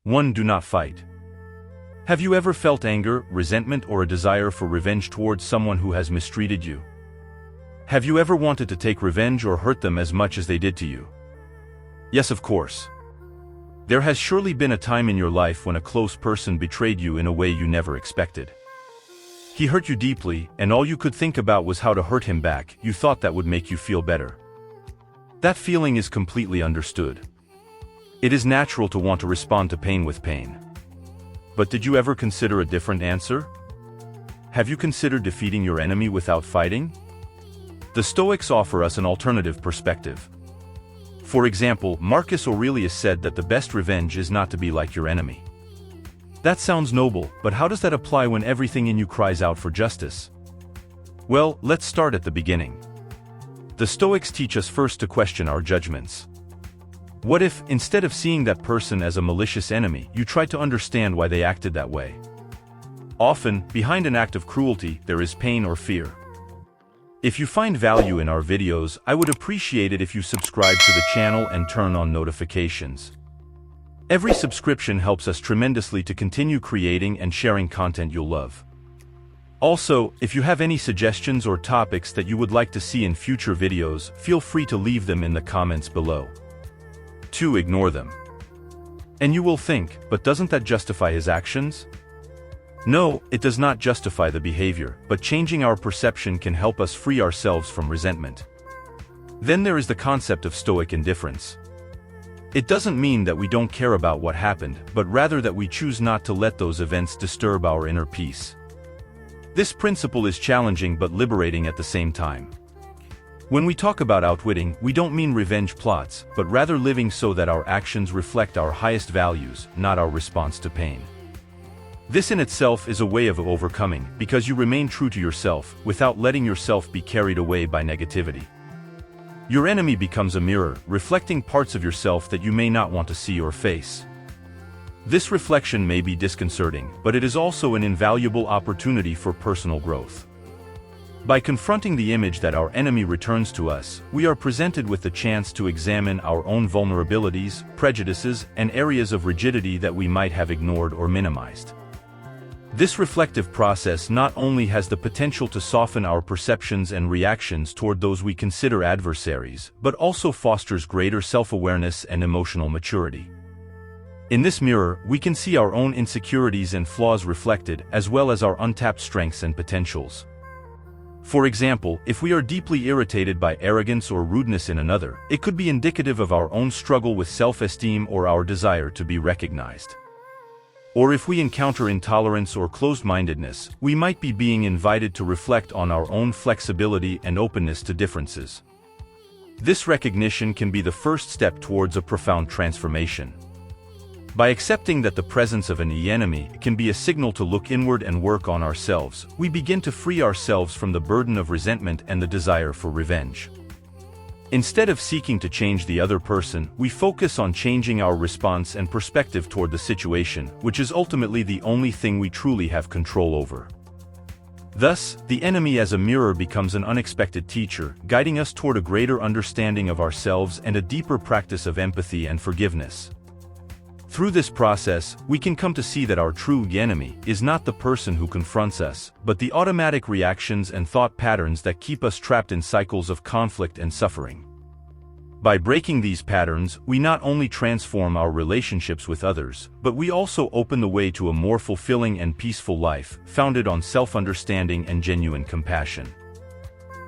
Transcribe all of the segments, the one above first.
1. Do not fight. Have you ever felt anger, resentment, or a desire for revenge towards someone who has mistreated you? Have you ever wanted to take revenge or hurt them as much as they did to you? Yes, of course. There has surely been a time in your life when a close person betrayed you in a way you never expected. He hurt you deeply, and all you could think about was how to hurt him back. You thought that would make you feel better. That feeling is completely understood. It is natural to want to respond to pain with pain. But did you ever consider a different answer? Have you considered defeating your enemy without fighting? The Stoics offer us an alternative perspective. For example, Marcus Aurelius said that the best revenge is not to be like your enemy. That sounds noble, but how does that apply when everything in you cries out for justice? Well, let's start at the beginning. The Stoics teach us first to question our judgments. What if, instead of seeing that person as a malicious enemy, you tried to understand why they acted that way? Often, behind an act of cruelty, there is pain or fear. If you find value in our videos, I would appreciate it if you subscribe to the channel and turn on notifications. Every subscription helps us tremendously to continue creating and sharing content you'll love. Also, if you have any suggestions or topics that you would like to see in future videos, feel free to leave them in the comments below. 2. Ignore them. And you will think, but doesn't that justify his actions? No, it does not justify the behavior, but changing our perception can help us free ourselves from resentment. Then there is the concept of Stoic indifference. It doesn't mean that we don't care about what happened, but rather that we choose not to let those events disturb our inner peace. This principle is challenging but liberating at the same time. When we talk about outwitting, we don't mean revenge plots, but rather living so that our actions reflect our highest values, not our response to pain. This in itself is a way of overcoming, because you remain true to yourself, without letting yourself be carried away by negativity. Your enemy becomes a mirror, reflecting parts of yourself that you may not want to see or face. This reflection may be disconcerting, but it is also an invaluable opportunity for personal growth. By confronting the image that our enemy returns to us, we are presented with the chance to examine our own vulnerabilities, prejudices, and areas of rigidity that we might have ignored or minimized. This reflective process not only has the potential to soften our perceptions and reactions toward those we consider adversaries, but also fosters greater self-awareness and emotional maturity. In this mirror, we can see our own insecurities and flaws reflected, as well as our untapped strengths and potentials. For example, if we are deeply irritated by arrogance or rudeness in another, it could be indicative of our own struggle with self-esteem or our desire to be recognized. Or if we encounter intolerance or closed-mindedness, we might be being invited to reflect on our own flexibility and openness to differences. This recognition can be the first step towards a profound transformation. By accepting that the presence of an enemy can be a signal to look inward and work on ourselves, we begin to free ourselves from the burden of resentment and the desire for revenge. Instead of seeking to change the other person, we focus on changing our response and perspective toward the situation, which is ultimately the only thing we truly have control over. Thus, the enemy as a mirror becomes an unexpected teacher, guiding us toward a greater understanding of ourselves and a deeper practice of empathy and forgiveness. Through this process, we can come to see that our true enemy is not the person who confronts us, but the automatic reactions and thought patterns that keep us trapped in cycles of conflict and suffering. By breaking these patterns, we not only transform our relationships with others, but we also open the way to a more fulfilling and peaceful life, founded on self-understanding and genuine compassion.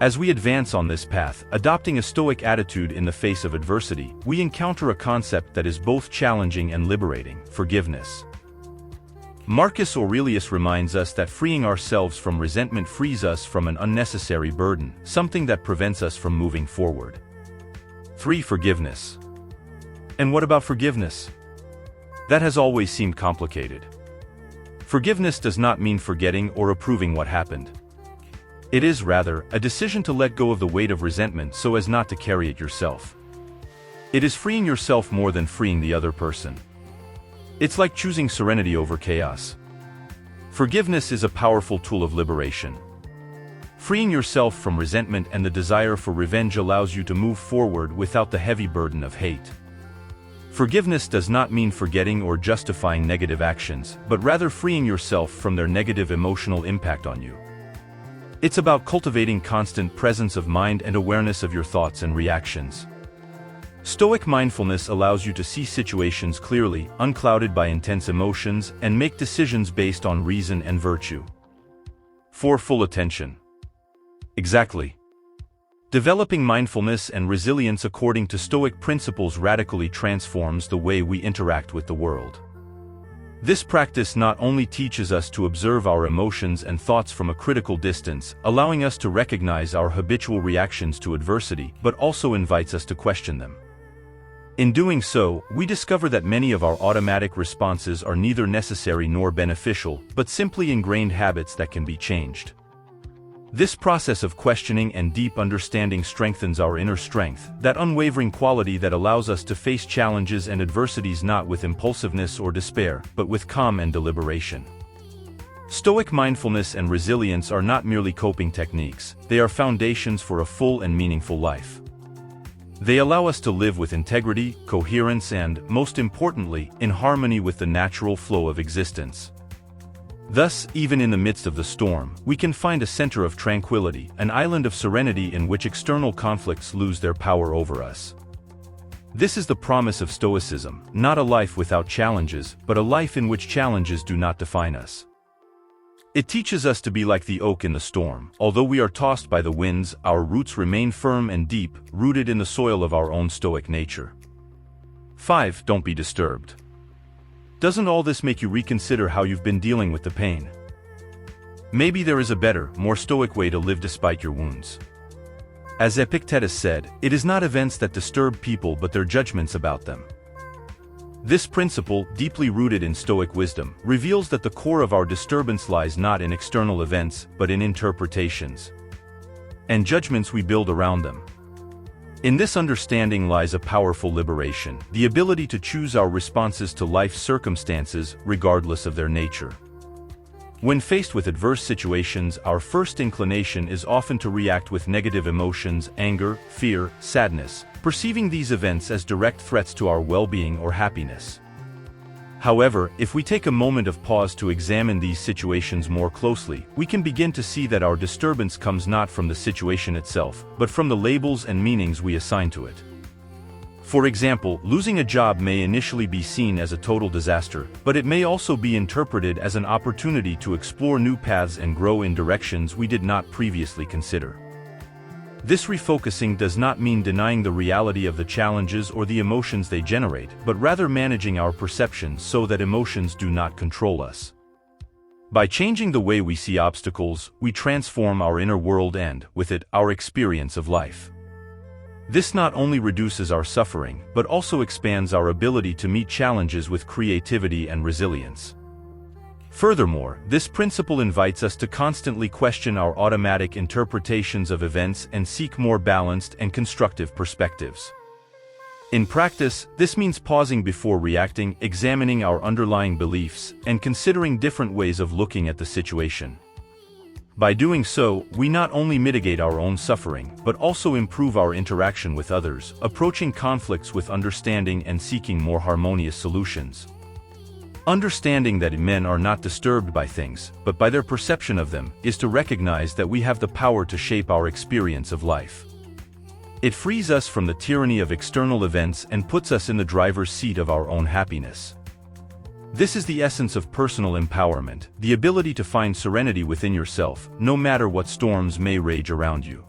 As we advance on this path, adopting a Stoic attitude in the face of adversity, we encounter a concept that is both challenging and liberating: forgiveness. Marcus Aurelius reminds us that freeing ourselves from resentment frees us from an unnecessary burden, something that prevents us from moving forward. 3. Forgiveness. And what about forgiveness? That has always seemed complicated. Forgiveness does not mean forgetting or approving what happened. It is, rather, a decision to let go of the weight of resentment so as not to carry it yourself. It is freeing yourself more than freeing the other person. It's like choosing serenity over chaos. Forgiveness is a powerful tool of liberation. Freeing yourself from resentment and the desire for revenge allows you to move forward without the heavy burden of hate. Forgiveness does not mean forgetting or justifying negative actions, but rather freeing yourself from their negative emotional impact on you. It's about cultivating constant presence of mind and awareness of your thoughts and reactions. Stoic mindfulness allows you to see situations clearly, unclouded by intense emotions, and make decisions based on reason and virtue. 4. Full attention. Exactly. Developing mindfulness and resilience according to Stoic principles radically transforms the way we interact with the world. This practice not only teaches us to observe our emotions and thoughts from a critical distance, allowing us to recognize our habitual reactions to adversity, but also invites us to question them. In doing so, we discover that many of our automatic responses are neither necessary nor beneficial, but simply ingrained habits that can be changed. This process of questioning and deep understanding strengthens our inner strength, that unwavering quality that allows us to face challenges and adversities not with impulsiveness or despair, but with calm and deliberation. Stoic mindfulness and resilience are not merely coping techniques, they are foundations for a full and meaningful life. They allow us to live with integrity, coherence and, most importantly, in harmony with the natural flow of existence. Thus, even in the midst of the storm, we can find a center of tranquility, an island of serenity in which external conflicts lose their power over us. This is the promise of Stoicism, not a life without challenges, but a life in which challenges do not define us. It teaches us to be like the oak in the storm. Although we are tossed by the winds, our roots remain firm and deep, rooted in the soil of our own stoic nature. 5. Don't be disturbed. Doesn't all this make you reconsider how you've been dealing with the pain? Maybe there is a better, more stoic way to live despite your wounds. As Epictetus said, it is not events that disturb people but their judgments about them. This principle, deeply rooted in Stoic wisdom, reveals that the core of our disturbance lies not in external events, but in interpretations and judgments we build around them. In this understanding lies a powerful liberation, the ability to choose our responses to life's circumstances, regardless of their nature. When faced with adverse situations, our first inclination is often to react with negative emotions, anger, fear, sadness, perceiving these events as direct threats to our well-being or happiness. However, if we take a moment of pause to examine these situations more closely, we can begin to see that our disturbance comes not from the situation itself, but from the labels and meanings we assign to it. For example, losing a job may initially be seen as a total disaster, but it may also be interpreted as an opportunity to explore new paths and grow in directions we did not previously consider. This refocusing does not mean denying the reality of the challenges or the emotions they generate, but rather managing our perceptions so that emotions do not control us. By changing the way we see obstacles, we transform our inner world and, with it, our experience of life. This not only reduces our suffering, but also expands our ability to meet challenges with creativity and resilience. Furthermore, this principle invites us to constantly question our automatic interpretations of events and seek more balanced and constructive perspectives. In practice, this means pausing before reacting, examining our underlying beliefs, and considering different ways of looking at the situation. By doing so, we not only mitigate our own suffering, but also improve our interaction with others, approaching conflicts with understanding and seeking more harmonious solutions. Understanding that men are not disturbed by things, but by their perception of them, is to recognize that we have the power to shape our experience of life. It frees us from the tyranny of external events and puts us in the driver's seat of our own happiness. This is the essence of personal empowerment, the ability to find serenity within yourself, no matter what storms may rage around you.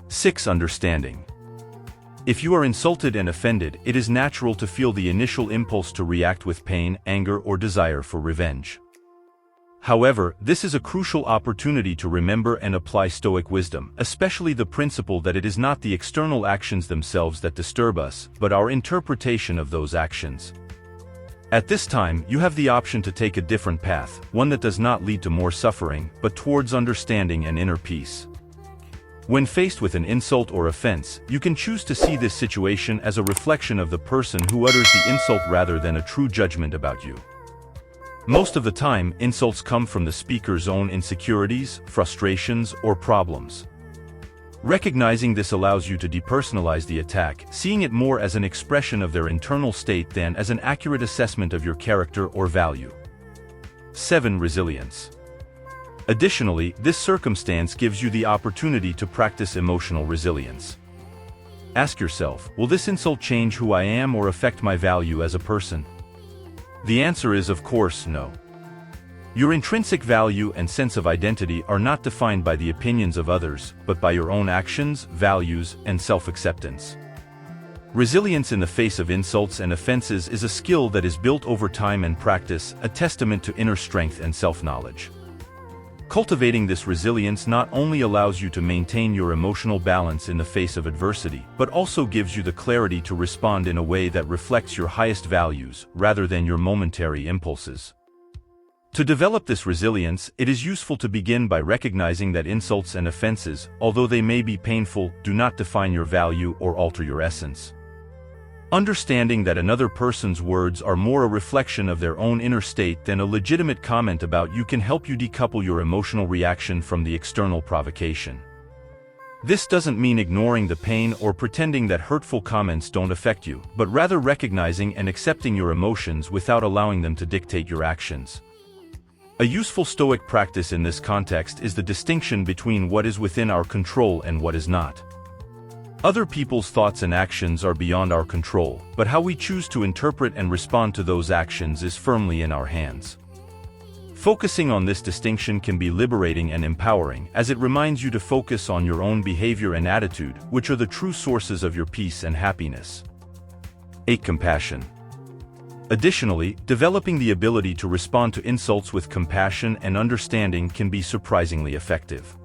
6. Understanding. If you are insulted and offended, it is natural to feel the initial impulse to react with pain, anger, or desire for revenge. However, this is a crucial opportunity to remember and apply Stoic wisdom, especially the principle that it is not the external actions themselves that disturb us, but our interpretation of those actions. At this time, you have the option to take a different path, one that does not lead to more suffering, but towards understanding and inner peace. When faced with an insult or offense, you can choose to see this situation as a reflection of the person who utters the insult rather than a true judgment about you. Most of the time, insults come from the speaker's own insecurities, frustrations, or problems. Recognizing this allows you to depersonalize the attack, seeing it more as an expression of their internal state than as an accurate assessment of your character or value. 7. Resilience. Additionally, this circumstance gives you the opportunity to practice emotional resilience. Ask yourself, will this insult change who I am or affect my value as a person? The answer is, of course, no. Your intrinsic value and sense of identity are not defined by the opinions of others, but by your own actions, values, and self-acceptance. Resilience in the face of insults and offenses is a skill that is built over time and practice, a testament to inner strength and self-knowledge. Cultivating this resilience not only allows you to maintain your emotional balance in the face of adversity, but also gives you the clarity to respond in a way that reflects your highest values, rather than your momentary impulses. To develop this resilience, it is useful to begin by recognizing that insults and offenses, although they may be painful, do not define your value or alter your essence. Understanding that another person's words are more a reflection of their own inner state than a legitimate comment about you can help you decouple your emotional reaction from the external provocation. This doesn't mean ignoring the pain or pretending that hurtful comments don't affect you, but rather recognizing and accepting your emotions without allowing them to dictate your actions. A useful Stoic practice in this context is the distinction between what is within our control and what is not. Other people's thoughts and actions are beyond our control, but how we choose to interpret and respond to those actions is firmly in our hands. Focusing on this distinction can be liberating and empowering, as it reminds you to focus on your own behavior and attitude, which are the true sources of your peace and happiness. 8. Compassion. Additionally, developing the ability to respond to insults with compassion and understanding can be surprisingly effective.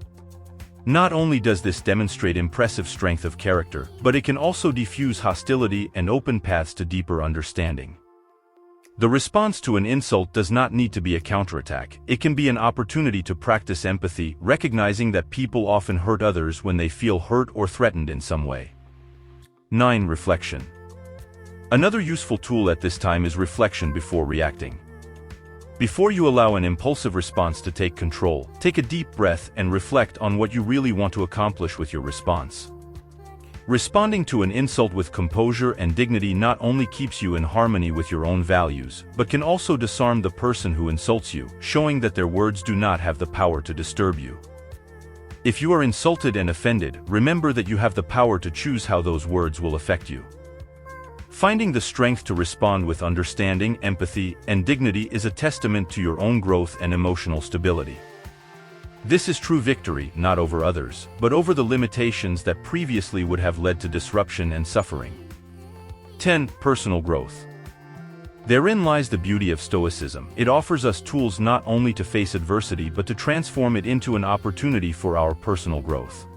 Not only does this demonstrate impressive strength of character, but it can also diffuse hostility and open paths to deeper understanding. The response to an insult does not need to be a counterattack. It can be an opportunity to practice empathy, recognizing that people often hurt others when they feel hurt or threatened in some way. 9. Reflection. Another useful tool at this time is reflection before reacting. Before you allow an impulsive response to take control, take a deep breath and reflect on what you really want to accomplish with your response. Responding to an insult with composure and dignity not only keeps you in harmony with your own values, but can also disarm the person who insults you, showing that their words do not have the power to disturb you. If you are insulted and offended, remember that you have the power to choose how those words will affect you. Finding the strength to respond with understanding, empathy, and dignity is a testament to your own growth and emotional stability. This is true victory, not over others, but over the limitations that previously would have led to disruption and suffering. 10. Personal growth. Therein lies the beauty of Stoicism. It offers us tools not only to face adversity but to transform it into an opportunity for our personal growth.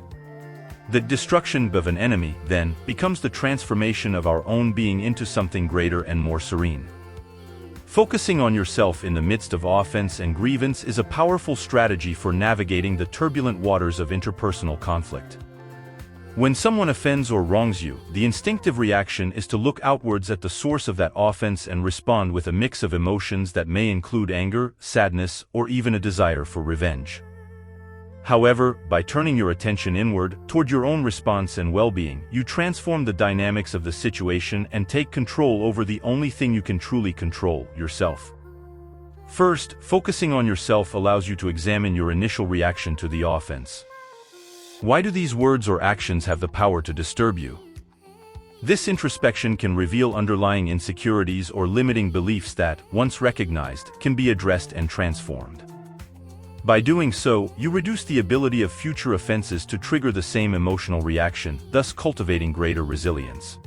The destruction of an enemy, then, becomes the transformation of our own being into something greater and more serene. Focusing on yourself in the midst of offense and grievance is a powerful strategy for navigating the turbulent waters of interpersonal conflict. When someone offends or wrongs you, the instinctive reaction is to look outwards at the source of that offense and respond with a mix of emotions that may include anger, sadness, or even a desire for revenge. However, by turning your attention inward, toward your own response and well-being, you transform the dynamics of the situation and take control over the only thing you can truly control, yourself. First, focusing on yourself allows you to examine your initial reaction to the offense. Why do these words or actions have the power to disturb you? This introspection can reveal underlying insecurities or limiting beliefs that, once recognized, can be addressed and transformed. By doing so, you reduce the ability of future offenses to trigger the same emotional reaction, thus cultivating greater resilience.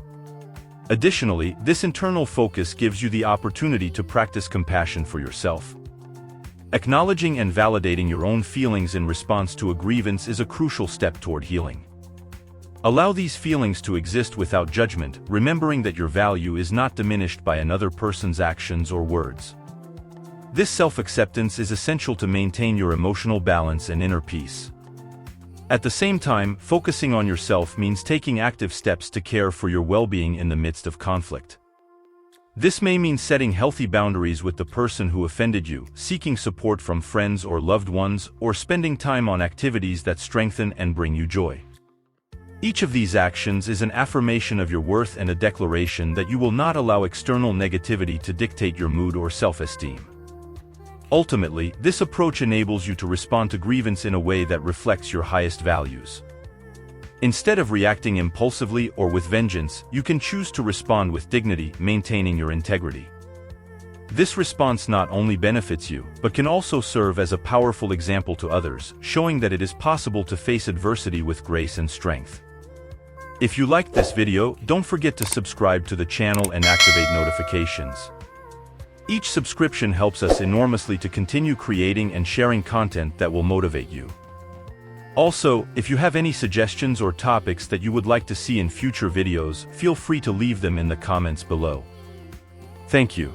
Additionally, this internal focus gives you the opportunity to practice compassion for yourself. Acknowledging and validating your own feelings in response to a grievance is a crucial step toward healing. Allow these feelings to exist without judgment, remembering that your value is not diminished by another person's actions or words. This self-acceptance is essential to maintain your emotional balance and inner peace. At the same time, focusing on yourself means taking active steps to care for your well-being in the midst of conflict. This may mean setting healthy boundaries with the person who offended you, seeking support from friends or loved ones, or spending time on activities that strengthen and bring you joy. Each of these actions is an affirmation of your worth and a declaration that you will not allow external negativity to dictate your mood or self-esteem. Ultimately, this approach enables you to respond to grievance in a way that reflects your highest values. Instead of reacting impulsively or with vengeance, you can choose to respond with dignity, maintaining your integrity. This response not only benefits you, but can also serve as a powerful example to others, showing that it is possible to face adversity with grace and strength. If you liked this video, don't forget to subscribe to the channel and activate notifications. Each subscription helps us enormously to continue creating and sharing content that will motivate you. Also, if you have any suggestions or topics that you would like to see in future videos, feel free to leave them in the comments below. Thank you.